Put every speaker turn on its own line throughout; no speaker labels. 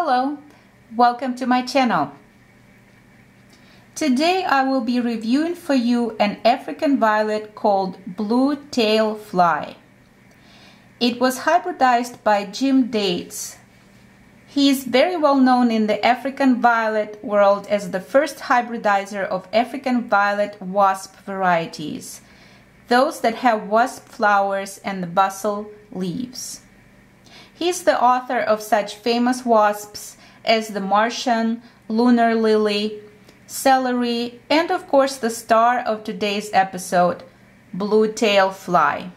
Hello, welcome to my channel. Today I will be reviewing for you an African violet called Blue Tail Fly. It was hybridized by Jim Dates. He is very well known in the African violet world as the first hybridizer of African violet wasp varieties, those that have wasp flowers and the bustle leaves. He is the author of such famous wasps as the Martian, lunar lily, celery, and of course the star of today's episode, Blue Tail Fly.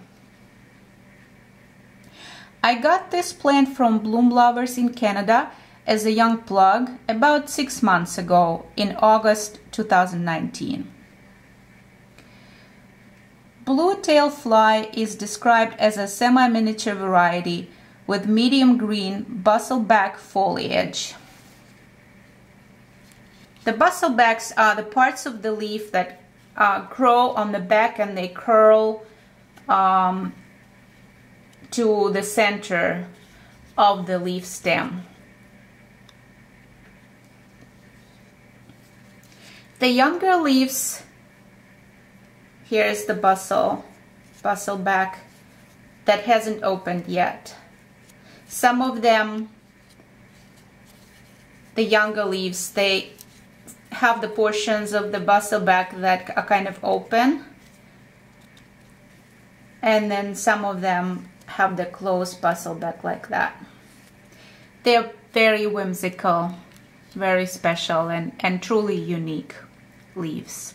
I got this plant from Bloom Lovers in Canada as a young plug about 6 months ago in August 2019. Blue Tail Fly is described as a semi-miniature variety with medium green bustle-back foliage. The bustle-backs are the parts of the leaf that grow on the back and they curl to the center of the leaf stem. The younger leaves, here's the bustle back that hasn't opened yet. Some of them, the younger leaves, they have the portions of the bustle back that are kind of open, and then some of them have the closed bustle back like that. They're very whimsical, very special, and truly unique leaves.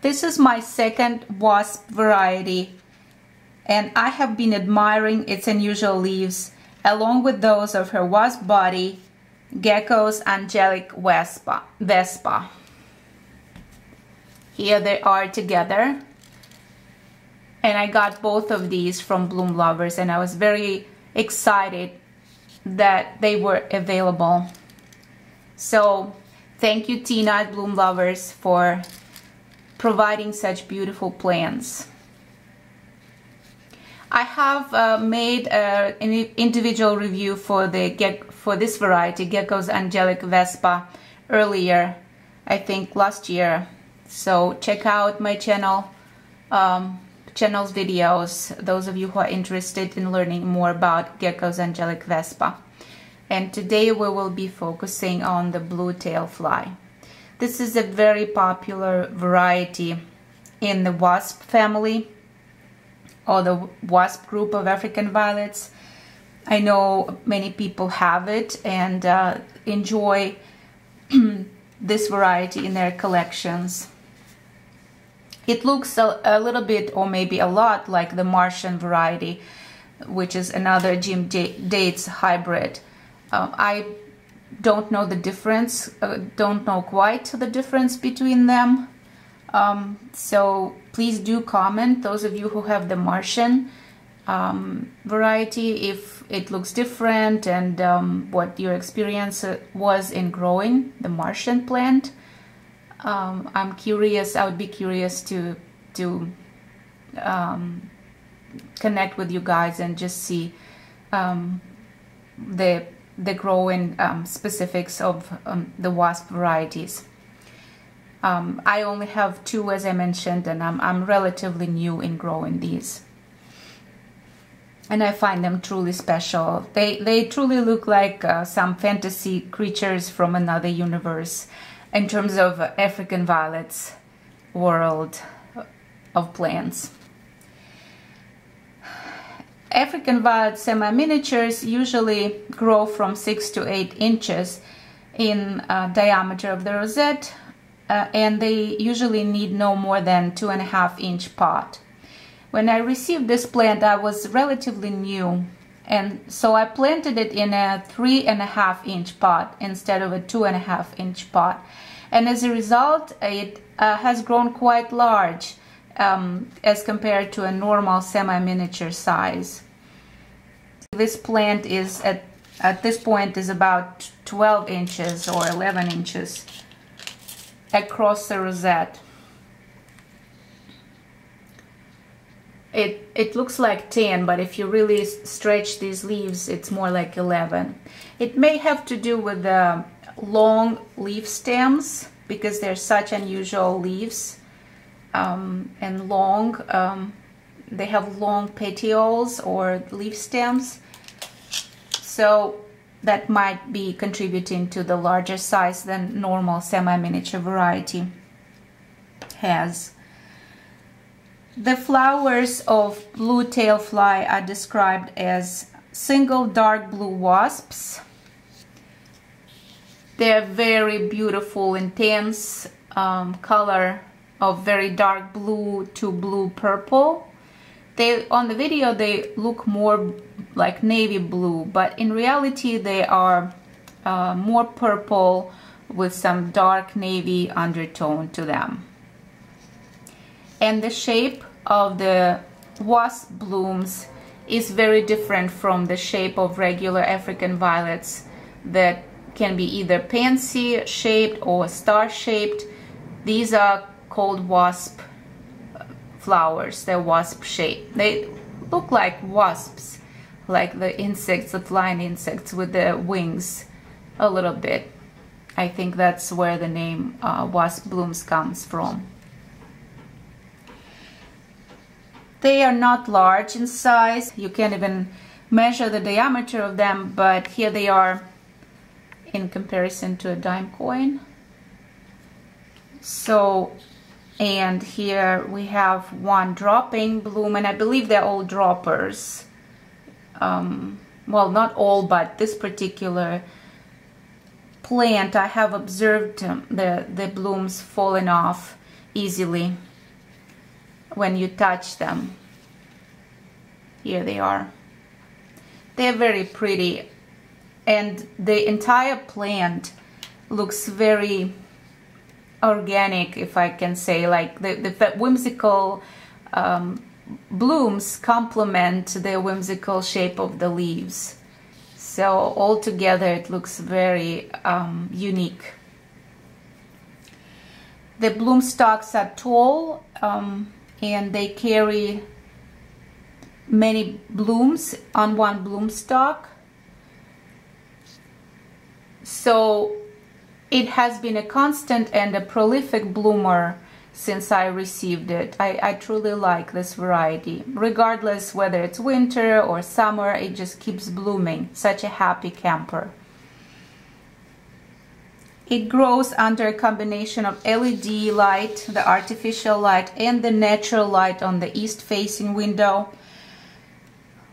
This is my second wasp variety, and I have been admiring its unusual leaves along with those of her wasp body, Gecko's Angelic Vespa. Here they are together, and I got both of these from Bloom Lovers, and I was very excited that they were available. So thank you, Tina at Bloom Lovers, for providing such beautiful plants. I have made an individual review for this variety, Gecko's Angelic Vespa, earlier, I think last year. So check out my channel's videos, those of you who are interested in learning more about Gecko's Angelic Vespa. And today we will be focusing on the Blue Tail Fly. This is a very popular variety in the wasp family, or the wasp group of African violets. I know many people have it and enjoy this variety in their collections. It looks a little bit, or maybe a lot, like the Martian variety, which is another Jim Dates hybrid. I don't know the difference, don't know quite the difference between them. So please do comment, those of you who have the Martian variety, if it looks different, and what your experience was in growing the Martian plant. I'm curious, I would be curious to connect with you guys and just see the growing specifics of the wasp varieties. I only have 2, as I mentioned, and I'm relatively new in growing these. And I find them truly special. They truly look like some fantasy creatures from another universe in terms of African violets world of plants. African violet semi-miniatures usually grow from 6 to 8 inches in diameter of the rosette, and they usually need no more than 2.5-inch pot. When I received this plant, I was relatively new, and so I planted it in a 3.5-inch pot instead of a 2.5-inch pot, and as a result it has grown quite large as compared to a normal semi-miniature size. This plant is at this point is about 12 inches or 11 inches across the rosette. it looks like 10, but if you really stretch these leaves, it's more like 11. It may have to do with the long leaf stems, because they're such unusual leaves, and long, they have long petioles or leaf stems, so that might be contributing to the larger size than normal semi-miniature variety has. The flowers of blue tail fly are described as single dark blue wasps. They're very beautiful, intense color of very dark blue to blue purple. On the video they look more like navy blue, but in reality they are more purple with some dark navy undertone to them. And the shape of the wasp blooms is very different from the shape of regular African violets that can be either pansy shaped or star shaped. These are called wasp flowers. They're wasp shaped. They look like wasps, like the insects, the flying insects with the wings a little bit. I think that's where the name wasp blooms comes from. They are not large in size. You can't even measure the diameter of them, but here they are in comparison to a dime coin. So, and here we have one dropping bloom, and I believe they're all droppers. Well, not all, but this particular plant, I have observed the blooms falling off easily when you touch them. Here they are. They're very pretty, and the entire plant looks very organic, if I can say. Like the whimsical blooms complement the whimsical shape of the leaves. So altogether it looks very unique. The bloom stalks are tall, and they carry many blooms on one bloom stalk. So it has been a constant and a prolific bloomer since I received it. I truly like this variety. Regardless whether it's winter or summer, it just keeps blooming. Such a happy camper. It grows under a combination of LED light, the artificial light, and the natural light on the east-facing window,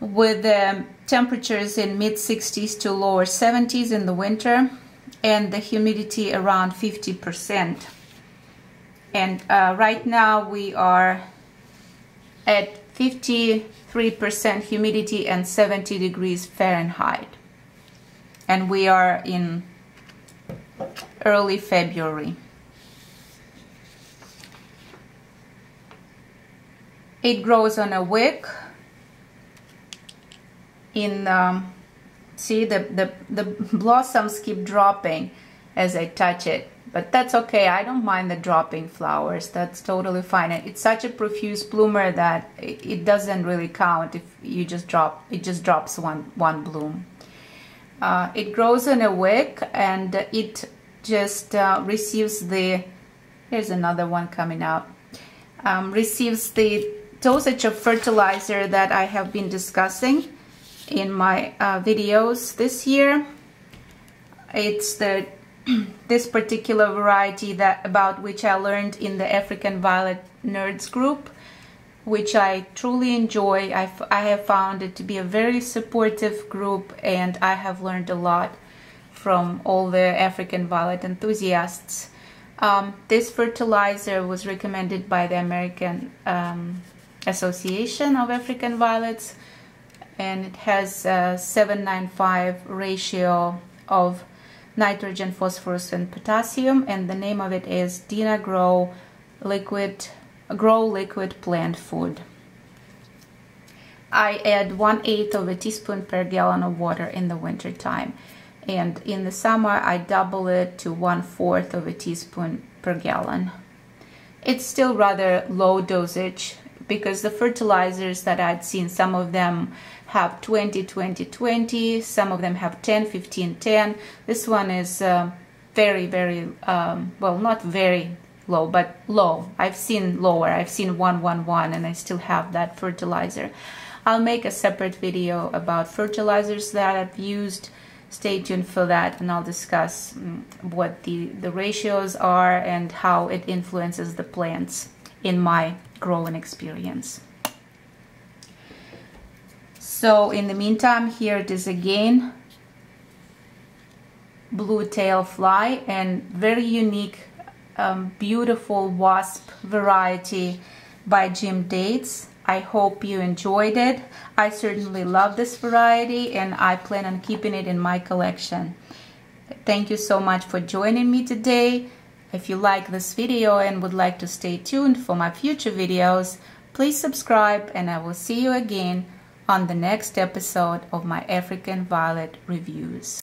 with the temperatures in mid-60s to lower 70s in the winter, and the humidity around 50%. And right now we are at 53% humidity and 70 degrees Fahrenheit. And we are in early February. It grows on a wick. See, the blossoms keep dropping as I touch it, but that's okay. I don't mind the dropping flowers. That's totally fine. And it's such a profuse bloomer that it doesn't really count if you just drop. It just drops one bloom. It grows in a wick, and it just receives the, here's another one coming out, receives the dosage of fertilizer that I have been discussing in my videos this year. It's this particular variety about which I learned in the African Violet Nerds group, which I truly enjoy. I have found it to be a very supportive group, and I have learned a lot from all the African Violet enthusiasts. This fertilizer was recommended by the American Association of African Violets, and it has a 7:9:5 ratio of nitrogen, phosphorus, and potassium, and the name of it is Dina Grow Liquid Plant Food. I add 1/8 of a teaspoon per gallon of water in the winter time, and in the summer I double it to 1/4 of a teaspoon per gallon. It's still rather low dosage because the fertilizers that I'd seen, some of them have 20, 20, 20, some of them have 10, 15, 10. This one is very, very, well, not very low, but low. I've seen lower. I've seen 1, 1, 1, and I still have that fertilizer. I'll make a separate video about fertilizers that I've used. Stay tuned for that, and I'll discuss what the ratios are and how it influences the plants in my growing experience. So in the meantime, here it is again, blue tail fly, and very unique, beautiful wasp variety by Jim Dates. I hope you enjoyed it. I certainly love this variety, and I plan on keeping it in my collection. Thank you so much for joining me today. If you like this video and would like to stay tuned for my future videos, please subscribe, and I will see you again on the next episode of my African Violet reviews.